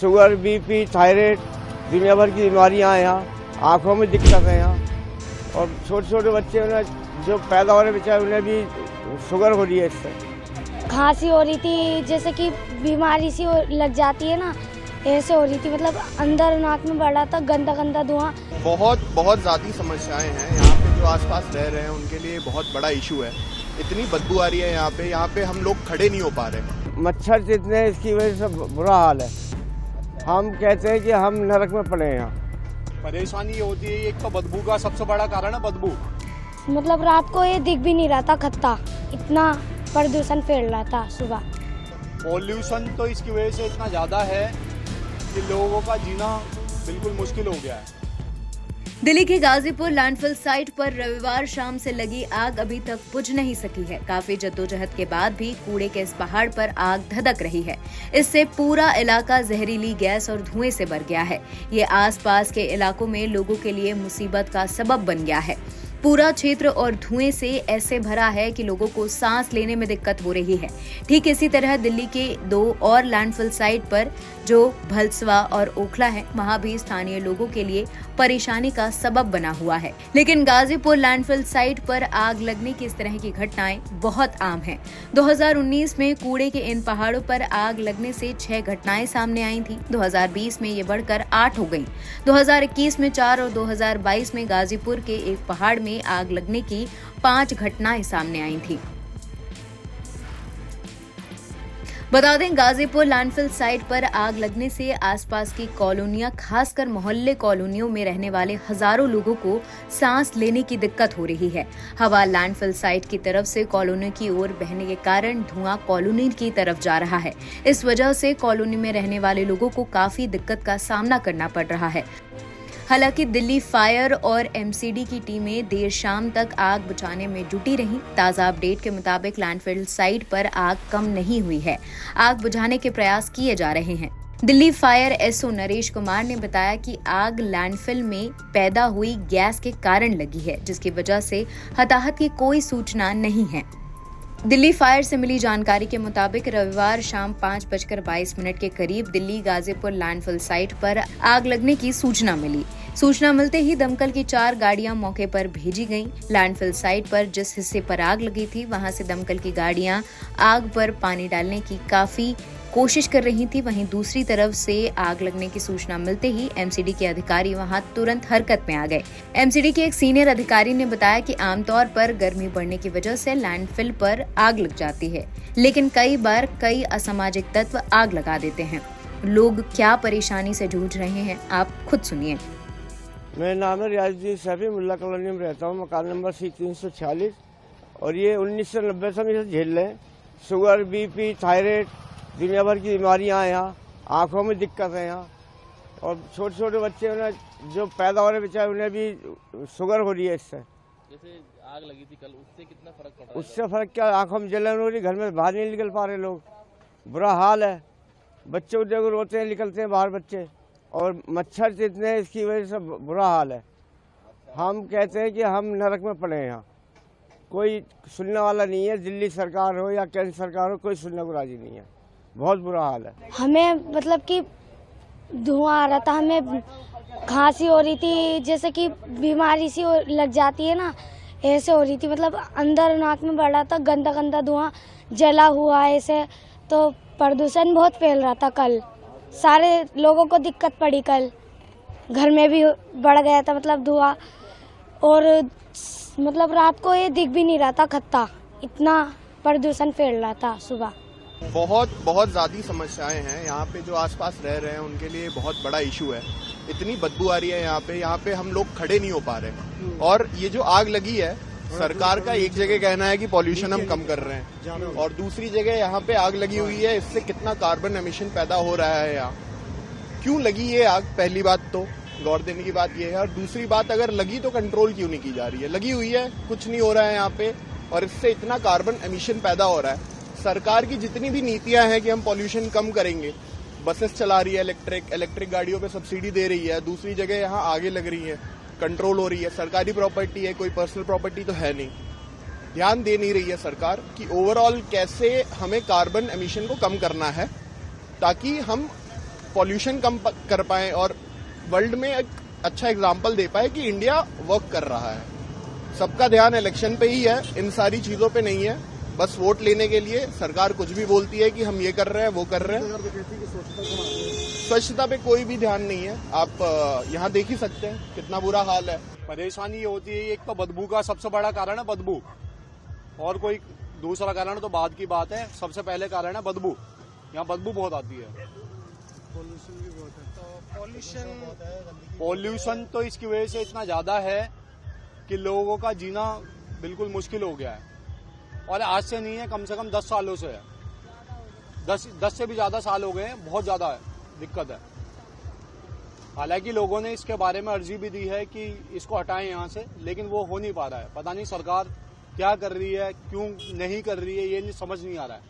Sugar, BP, thyroid, दुनिया भर की बीमारियां हैं यहाँ। आँखों में दिक्कत है यहाँ। और छोटे छोटे बच्चे उन्हें जो पैदा हो रहे बेचारे उन्हें भी शुगर हो रही है। इससे खांसी हो रही थी, जैसे कि बीमारी सी लग जाती है ना, ऐसे हो रही थी। मतलब अंदर नाक में बढ़ रहा था, गंदा गंदा धुआं। बहुत ज़्यादा समस्याएं हैं यहाँ पे। जो आसपास रह रहे हैं उनके लिए बहुत बड़ा इशू है। इतनी बदबू आ रही है यहाँ पे हम लोग खड़े नहीं हो पा रहे। मच्छर जितने, इसकी वजह से बुरा हाल है। हम कहते हैं कि हम नरक में पड़े हैं यहाँ। परेशानी होती है, एक तो बदबू का सबसे बड़ा कारण है बदबू। मतलब रात को ये दिख भी नहीं रहा था खत्ता, इतना प्रदूषण फैल रहा था सुबह। पॉल्यूशन तो इसकी वजह से इतना ज़्यादा है कि लोगों का जीना बिल्कुल मुश्किल हो गया है। दिल्ली के गाजीपुर लैंडफिल साइट पर रविवार शाम से लगी आग अभी तक बुझ नहीं सकी है। काफी जद्दोजहद के बाद भी कूड़े के इस पहाड़ पर आग धधक रही है। इससे पूरा इलाका जहरीली गैस और धुएं से भर गया है। ये आसपास के इलाकों में लोगों के लिए मुसीबत का सबब बन गया है। पूरा क्षेत्र और धुएं से ऐसे भरा है कि लोगों को सांस लेने में दिक्कत हो रही है। ठीक इसी तरह दिल्ली के 2 और लैंडफिल साइट पर जो भलसवा और ओखला है, वहां भी स्थानीय लोगों के लिए परेशानी का सबब बना हुआ है। लेकिन गाजीपुर लैंडफिल साइट पर आग लगने की इस तरह की घटनाएं बहुत आम हैं। 2019 में कूड़े के इन पहाड़ों पर आग लगने से 6 घटनाएं सामने आई थी। 2020 में ये बढ़कर 8 हो गई। 2021 में 4 और 2022 में गाजीपुर के एक पहाड़ में आग लगने की 5 घटनाएं सामने आई थी। बता दें, गाजीपुर लैंडफिल साइट पर आग लगने से आसपास की कॉलोनियां, खासकर मोहल्ले कॉलोनियों में रहने वाले हजारों लोगों को सांस लेने की दिक्कत हो रही है। हवा लैंडफिल साइट की तरफ से कॉलोनी की ओर बहने के कारण धुआं कॉलोनी की तरफ जा रहा है। इस वजह से कॉलोनी में रहने वाले लोगों को काफी दिक्कत का सामना करना पड़ रहा है। हालांकि दिल्ली फायर और एमसीडी की टीमें देर शाम तक आग बुझाने में जुटी रहीं। ताजा अपडेट के मुताबिक लैंडफिल साइट पर आग कम नहीं हुई है। आग बुझाने के प्रयास किए जा रहे हैं। दिल्ली फायर एसओ नरेश कुमार ने बताया कि आग लैंडफिल में पैदा हुई गैस के कारण लगी है, जिसकी वजह से हताहत की कोई सूचना नहीं है। दिल्ली फायर से मिली जानकारी के मुताबिक रविवार शाम 5:22 के करीब दिल्ली गाजीपुर लैंडफिल साइट पर आग लगने की सूचना मिली। सूचना मिलते ही दमकल की 4 गाड़ियां मौके पर भेजी गईं। लैंडफिल साइट पर जिस हिस्से पर आग लगी थी, वहां से दमकल की गाड़ियां आग पर पानी डालने की काफी कोशिश कर रही थी। वहीं दूसरी तरफ से आग लगने की सूचना मिलते ही एमसीडी के अधिकारी वहां तुरंत हरकत में आ गए। एमसीडी के एक सीनियर अधिकारी ने बताया कि आमतौर पर गर्मी बढ़ने की वजह से लैंडफिल पर आग लग जाती है, लेकिन कई बार कई असामाजिक तत्व आग लगा देते हैं। लोग क्या परेशानी से जूझ रहे हैं, आप खुद सुनिए। मेरा नाम है रियाजुद्दीन सैफी, मुल्ला कॉलोनी में रहता हूँ, मकान नंबर C346। और ये 1990 से हम झेल रहे हैं। शुगर, बीपी, थायराइड, दुनिया भर की बीमारियां हैं यहाँ। आँखों में दिक्कत है यहाँ। और छोटे छोटे बच्चे उन्हें जो पैदा हो रहे बेचारे उन्हें भी शुगर हो रही है। इससे जैसे आग लगी थी कल, उससे कितना फर्क पड़ रहा है? उससे फर्क क्या, आँखों में जलन हो रही, घर में बाहर नहीं निकल पा रहे लोग। बुरा हाल है। बच्चे उठे को रोते हैं, निकलते हैं बाहर बच्चे। और मच्छर जितने, इसकी वजह से बुरा हाल है। हम कहते हैं कि हम नरक में पड़े हैं यहाँ। कोई सुनने वाला नहीं है। दिल्ली सरकार हो या केंद्र सरकार हो, कोई सुनने को राजी नहीं है। बहुत बुरा हाल है। हमें मतलब कि धुआं आ रहा था, हमें खांसी हो रही थी, जैसे कि बीमारी सी लग जाती है ना, ऐसे हो रही थी। मतलब अंदर नाक में बढ़ रहा था, गंदा गंदा धुआं जला हुआ ऐसे। तो प्रदूषण बहुत फैल रहा था कल। सारे लोगों को दिक्कत पड़ी कल। घर में भी बढ़ गया था मतलब धुआं। और मतलब रात को ये दिख भी नहीं रहा था खत्ता, इतना प्रदूषण फैल रहा था सुबह। बहुत ज़्यादा समस्याएं हैं यहाँ पे। जो आसपास रह रहे हैं उनके लिए बहुत बड़ा इशू है। इतनी बदबू आ रही है यहाँ पे हम लोग खड़े नहीं हो पा रहे। और ये जो आग लगी है, सरकार का एक जगह कहना है कि पॉल्यूशन हम कम कर रहे हैं, और दूसरी जगह यहाँ पे आग लगी हुई है, इससे कितना कार्बन एमिशन पैदा हो रहा है यहाँ। क्यों लगी ये आग, पहली बात तो गौर देने की बात ये है। और दूसरी बात, अगर लगी तो कंट्रोल क्यों नहीं की जा रही है? लगी हुई है, कुछ नहीं हो रहा है यहाँ पे, और इससे इतना कार्बन एमिशन पैदा हो रहा है। सरकार की जितनी भी नीतियां हैं कि हम पॉल्यूशन कम करेंगे, बसेस चला रही है, इलेक्ट्रिक गाड़ियों पे सब्सिडी दे रही है, दूसरी जगह यहाँ आगे लग रही है, कंट्रोल हो रही है। सरकारी प्रॉपर्टी है, कोई पर्सनल प्रॉपर्टी तो है नहीं। ध्यान दे नहीं रही है सरकार कि ओवरऑल कैसे हमें कार्बन एमिशन को कम करना है, ताकि हम पॉल्यूशन कम कर पाएं और वर्ल्ड में एक अच्छा एग्जाम्पल दे पाए कि इंडिया वर्क कर रहा है। सबका ध्यान इलेक्शन पे ही है, इन सारी चीजों पे नहीं है। बस वोट लेने के लिए सरकार कुछ भी बोलती है कि हम ये कर रहे हैं वो कर रहे हैं। स्वच्छता पे कोई भी ध्यान नहीं है। आप यहाँ देख ही सकते हैं कितना बुरा हाल है। परेशानी ये होती है, एक तो बदबू का सबसे बड़ा कारण है बदबू, और कोई दूसरा कारण तो बाद की बात है। सबसे पहले कारण है बदबू, यहाँ बदबू बहुत आती है। पोल्यूशन भी बहुत है। पॉल्यूशन तो इसकी वजह से इतना ज्यादा है कि लोगों का जीना बिल्कुल मुश्किल हो गया है। और आज से नहीं है, कम से कम 10 सालों से है। 10 से भी ज्यादा साल हो गए हैं, बहुत ज्यादा दिक्कत है। हालांकि लोगों ने इसके बारे में अर्जी भी दी है कि इसको हटाएं यहाँ से, लेकिन वो हो नहीं पा रहा है। पता नहीं सरकार क्या कर रही है, क्यों नहीं कर रही है, ये समझ नहीं आ रहा है।